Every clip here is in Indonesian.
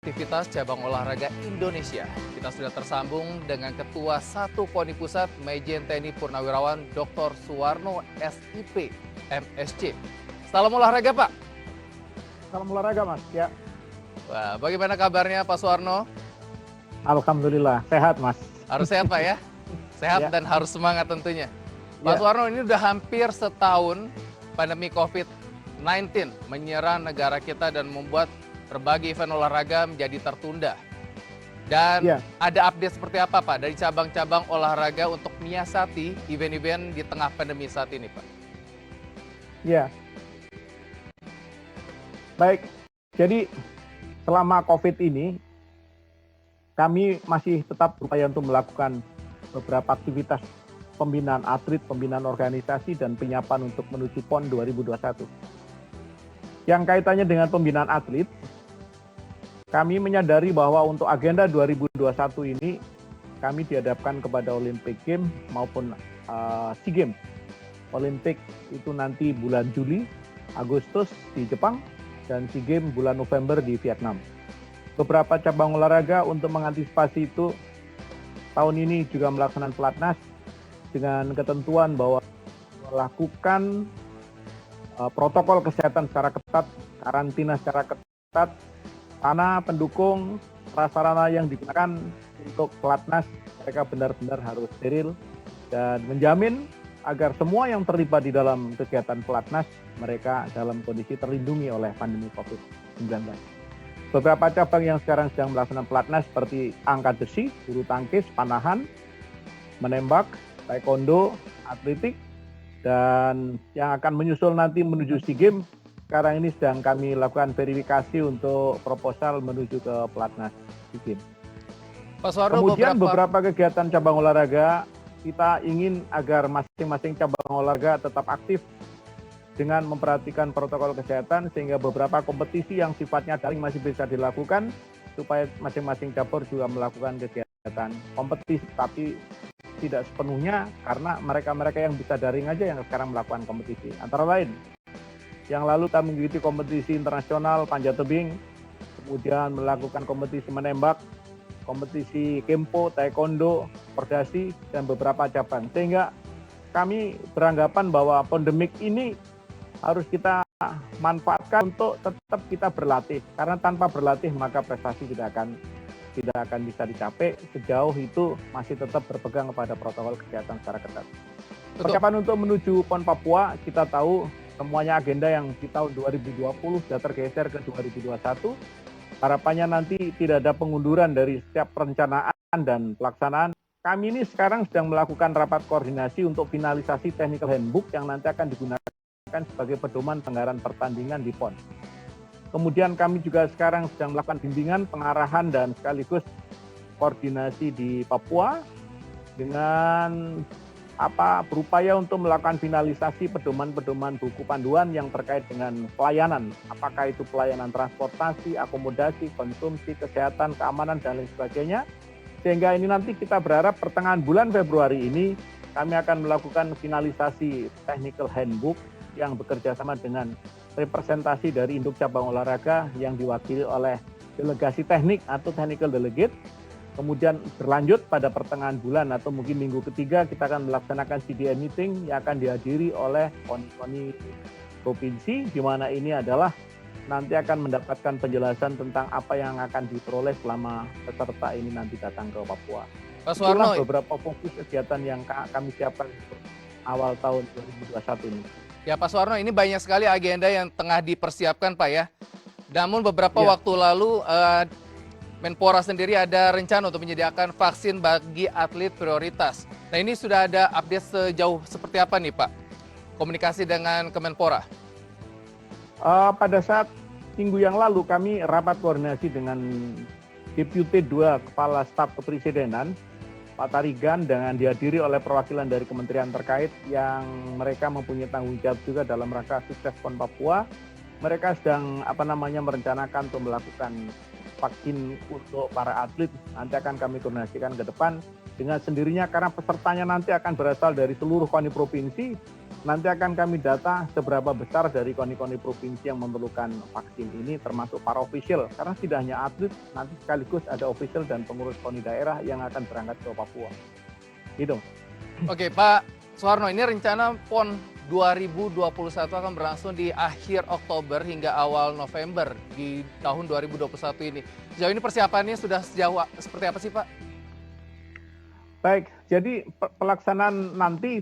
Aktivitas cabang olahraga Indonesia. Kita sudah tersambung dengan Ketua 1 KONI Pusat Majen TNI Purnawirawan Dr. Suwarno SIP, MSC. Salam olahraga Pak. Salam olahraga Mas. Ya, Wah, bagaimana kabarnya Pak Suwarno? alhamdulillah sehat Mas. Harus sehat Pak ya? Sehat Ya. dan harus semangat tentunya. Pak Ya. Suwarno, ini udah hampir setahun pandemi COVID-19 menyerang negara kita dan membuat berbagai event olahraga menjadi tertunda. Dan Ya. ada update seperti apa Pak dari cabang-cabang olahraga untuk menyiasati event-event di tengah pandemi saat ini Pak? Ya. Baik. Jadi selama COVID ini kami masih tetap berupaya untuk melakukan beberapa aktivitas pembinaan atlet, pembinaan organisasi, dan penyiapan untuk menuju PON 2021. Yang kaitannya dengan pembinaan atlet, kami menyadari bahwa untuk agenda 2021 ini kami dihadapkan kepada Olympic Games maupun SEA Games. Olimpik itu nanti bulan Juli, Agustus di Jepang, dan SEA Games bulan November di Vietnam. Beberapa cabang olahraga untuk mengantisipasi itu tahun ini juga melaksanakan pelatnas dengan ketentuan bahwa melakukan protokol kesehatan secara ketat, karantina secara ketat, sarana pendukung prasarana yang digunakan untuk pelatnas mereka benar-benar harus steril dan menjamin agar semua yang terlibat di dalam kegiatan pelatnas mereka dalam kondisi terlindungi oleh pandemi COVID-19. Beberapa cabang yang sekarang sedang melaksanakan pelatnas seperti angkat besi, bulu tangkis, panahan, menembak, taekwondo, atletik, dan yang akan menyusul nanti menuju SEA Games. Sekarang ini sedang kami lakukan verifikasi untuk proposal menuju ke pelatnas SEA Games. Pak Suwarno, Kemudian beberapa kegiatan cabang olahraga kita ingin agar masing-masing cabang olahraga tetap aktif dengan memperhatikan protokol kesehatan sehingga beberapa kompetisi yang sifatnya daring masih bisa dilakukan supaya masing-masing cabur juga melakukan kegiatan kompetisi, tapi tidak sepenuhnya karena mereka-mereka yang bisa daring aja yang sekarang melakukan kompetisi. Antara lain, yang lalu kita mengikuti kompetisi internasional panjat tebing, kemudian melakukan kompetisi menembak, kompetisi kempo, taekwondo, perdasi, dan beberapa cabang. Sehingga kami beranggapan bahwa pandemik ini harus kita manfaatkan untuk tetap kita berlatih. Karena tanpa berlatih maka prestasi tidak akan bisa dicapai sejauh itu masih tetap berpegang kepada protokol kesehatan secara ketat. Persiapan untuk menuju PON Papua kita tahu semuanya agenda yang di tahun 2020 sudah tergeser ke 2021. Harapannya nanti tidak ada pengunduran dari setiap perencanaan dan pelaksanaan. Kami ini sekarang sedang melakukan rapat koordinasi untuk finalisasi technical handbook yang nanti akan digunakan sebagai pedoman anggaran pertandingan di PON. Kemudian kami juga sekarang sedang melakukan bimbingan, pengarahan, dan sekaligus koordinasi di Papua dengan berupaya untuk melakukan finalisasi pedoman-pedoman buku panduan yang terkait dengan pelayanan. Apakah itu pelayanan transportasi, akomodasi, konsumsi, kesehatan, keamanan, dan lain sebagainya. Sehingga ini nanti kita berharap pertengahan bulan Februari ini kami akan melakukan finalisasi technical handbook yang bekerja sama dengan representasi dari induk cabang olahraga yang diwakili oleh delegasi teknik atau technical delegate. Kemudian berlanjut pada pertengahan bulan atau mungkin minggu ketiga kita akan melaksanakan CDM meeting yang akan dihadiri oleh KONI provinsi, di mana ini adalah nanti akan mendapatkan penjelasan tentang apa yang akan diperoleh selama peserta ini nanti datang ke Papua. Pak Suwarno, itulah beberapa fokus kegiatan yang kami siapkan awal tahun 2021 ini. Ya Pak Suwarno, ini banyak sekali agenda yang tengah dipersiapkan Pak ya. Namun beberapa waktu lalu Menpora sendiri ada rencana untuk menyediakan vaksin bagi atlet prioritas. Nah ini sudah ada update sejauh seperti apa nih Pak? Komunikasi dengan Kemenpora? Pada saat minggu yang lalu kami rapat koordinasi dengan Deputi 2 Kepala Staf Kepresidenan, Pak Tarigan, dengan dihadiri oleh perwakilan dari kementerian terkait yang mereka mempunyai tanggung jawab juga dalam rangka sukses PON Papua. Mereka sedang merencanakan untuk melakukan vaksin untuk para atlet, nanti akan kami koordinasikan ke depan dengan sendirinya karena pesertanya nanti akan berasal dari seluruh KONI provinsi, nanti akan kami data seberapa besar dari koni-koni provinsi yang memerlukan vaksin ini, termasuk para official. Karena tidak hanya atlet, nanti sekaligus ada official dan pengurus koni daerah yang akan berangkat ke Papua. Gitu. Oke, Pak Suharno, ini rencana PON 2021 akan berlangsung di akhir Oktober hingga awal November di tahun 2021 ini. Sejauh ini persiapannya sudah sejauh seperti apa sih, Pak? Baik, jadi pelaksanaan nanti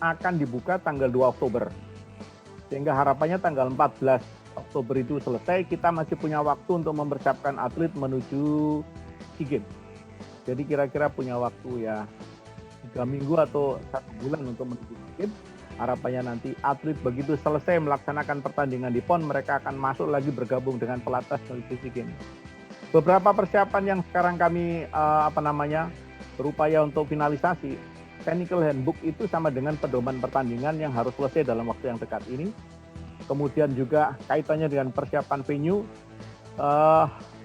akan dibuka tanggal 2 Oktober. Sehingga harapannya tanggal 14 Oktober itu selesai, kita masih punya waktu untuk mempersiapkan atlet menuju SEA Games. Jadi kira-kira punya waktu ya 3 minggu atau 1 bulan untuk menuju SEA Games. Harapannya nanti atlet begitu selesai melaksanakan pertandingan di PON, mereka akan masuk lagi bergabung dengan pelatnas menuju SEA Games. Beberapa persiapan yang sekarang kami berupaya untuk finalisasi, technical handbook itu sama dengan pedoman pertandingan yang harus selesai dalam waktu yang dekat ini. Kemudian juga kaitannya dengan persiapan venue,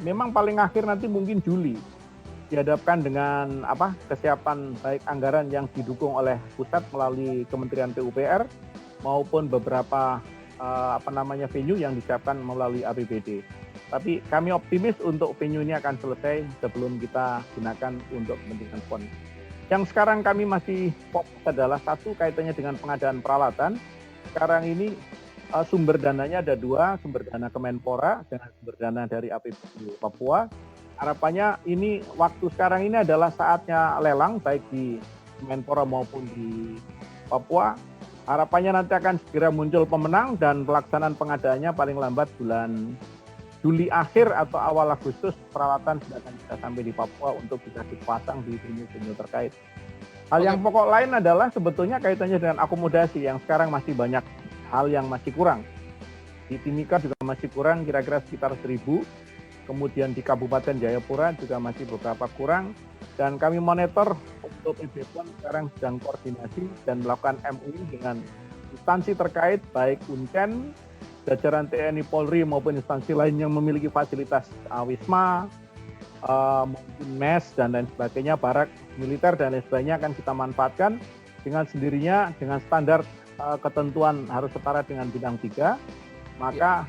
memang paling akhir nanti mungkin Juli dihadapkan dengan kesiapan baik anggaran yang didukung oleh pusat melalui Kementerian PUPR maupun beberapa venue yang disiapkan melalui APBD. Tapi kami optimis untuk venue ini akan selesai sebelum kita gunakan untuk kepentingan PON. Yang sekarang kami masih fokus adalah satu kaitannya dengan pengadaan peralatan. Sekarang ini sumber dananya ada 2, sumber dana Kemenpora dan sumber dana dari APBD Papua. Harapannya ini waktu sekarang ini adalah saatnya lelang baik di Kemenpora maupun di Papua. Harapannya nanti akan segera muncul pemenang dan pelaksanaan pengadaannya paling lambat bulan Juli akhir atau awal Agustus peralatan sudah akan bisa sampai di Papua untuk bisa dipasang di venue-venue terkait. Hal yang pokok lain adalah sebetulnya kaitannya dengan akomodasi yang sekarang masih banyak hal yang masih kurang. Di Timika juga masih kurang kira-kira sekitar 1.000. Kemudian di Kabupaten Jayapura juga masih beberapa kurang. Dan kami monitor untuk PB PON sekarang sedang koordinasi dan melakukan MUI dengan instansi terkait baik Unken, jajaran TNI Polri maupun instansi lain yang memiliki fasilitas Wisma, mungkin MES dan lain sebagainya, barak militer dan lain sebagainya akan kita manfaatkan dengan sendirinya dengan standar ketentuan harus setara dengan bidang 3. Maka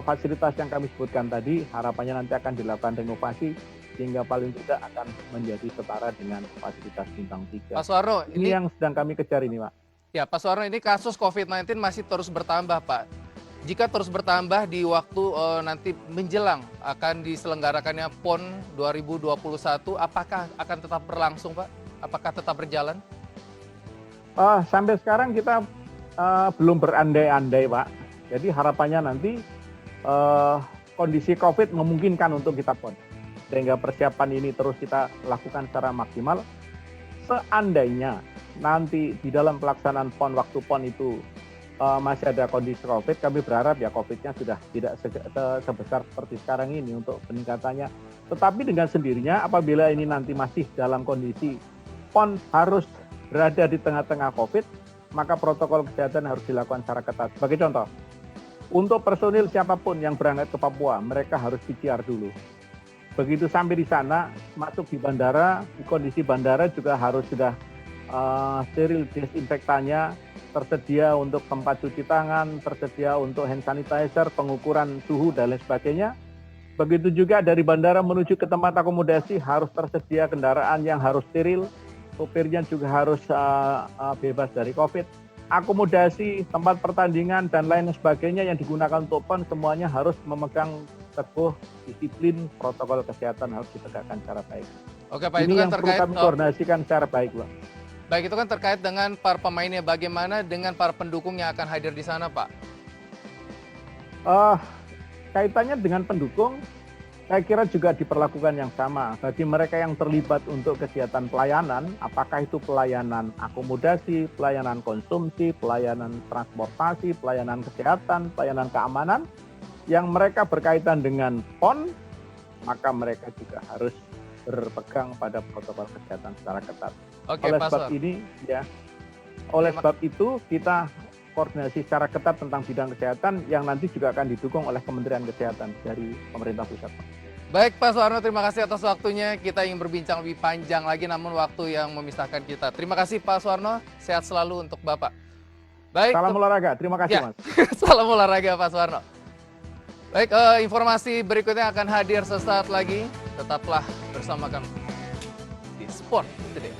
fasilitas yang kami sebutkan tadi harapannya nanti akan dilakukan renovasi sehingga paling tidak akan menjadi setara dengan fasilitas bintang 3. Pak Suharno, ini yang sedang kami kejar ini, Pak. Ya, Pak Suharno, ini kasus COVID-19 masih terus bertambah, Pak. Jika terus bertambah di waktu nanti menjelang akan diselenggarakannya PON 2021, apakah akan tetap berlangsung, Pak? Apakah tetap berjalan? Sampai sekarang kita belum berandai-andai, Pak. Jadi harapannya nanti kondisi COVID memungkinkan untuk kita PON. Sehingga persiapan ini terus kita lakukan secara maksimal. Seandainya nanti di dalam pelaksanaan PON, waktu PON itu masih ada kondisi COVID, kami berharap ya COVID-nya sudah tidak sebesar seperti sekarang ini untuk peningkatannya. Tetapi dengan sendirinya apabila ini nanti masih dalam kondisi PON harus berada di tengah-tengah COVID, maka protokol kesehatan harus dilakukan secara ketat. Sebagai contoh, untuk personil siapapun yang berangkat ke Papua, mereka harus PCR dulu. Begitu sampai di sana, masuk di bandara, di kondisi bandara juga harus sudah steril disinfektannya, tersedia untuk tempat cuci tangan, tersedia untuk hand sanitizer, pengukuran suhu, dan lain sebagainya. Begitu juga dari bandara menuju ke tempat akomodasi harus tersedia kendaraan yang harus steril, sopirnya juga harus bebas dari COVID. Akomodasi, tempat pertandingan, dan lain sebagainya yang digunakan untuk PON semuanya harus memegang teguh disiplin protokol kesehatan harus ditegakkan secara baik. Oke, Pak, ini itu kan yang terkait perlu kami koordinasikan secara baik, Pak. Baik, itu kan terkait dengan para pemainnya. Bagaimana dengan para pendukung yang akan hadir di sana, Pak? Kaitannya dengan pendukung, saya kira juga diperlakukan yang sama. Bagi mereka yang terlibat untuk kegiatan pelayanan, apakah itu pelayanan akomodasi, pelayanan konsumsi, pelayanan transportasi, pelayanan kesehatan, pelayanan keamanan, yang mereka berkaitan dengan PON, maka mereka juga harus berpegang pada protokol kesehatan secara ketat. Oke, oleh Pak sebab Suharno. ini, ya, oleh sebab itu kita koordinasi secara ketat tentang bidang kesehatan yang nanti juga akan didukung oleh Kementerian Kesehatan dari pemerintah pusat. Baik, Pak Suharno, terima kasih atas waktunya. Kita ingin berbincang lebih panjang lagi, namun waktu yang memisahkan kita. Terima kasih, Pak Suharno. Sehat selalu untuk Bapak. Baik, Salam olahraga. Terima kasih, ya. Mas. Salam olahraga Pak Suwarno. Baik, informasi berikutnya akan hadir sesaat lagi. Tetaplah bersama kami di Sport Today.